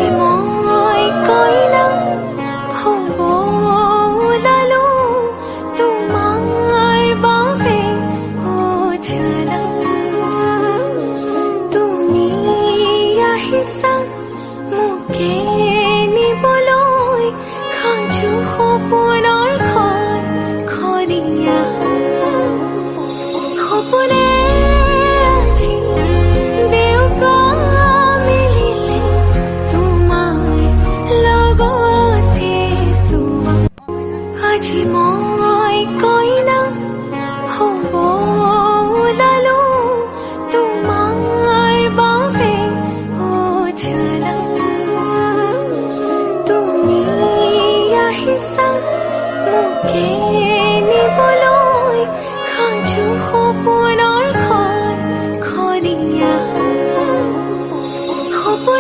আজি মই koina হ'ব ওলালো তোমাৰ বাবে অজানা তুমি আহিছা মোকে নিবলৈ সাজু সপোনৰ খনিয়া সপোনে আজি দেউকা মিলিলে তোমাৰ লগতে চোৱা আজি মই koina হ'ব ওলালো তোমাৰ বাবে অজানা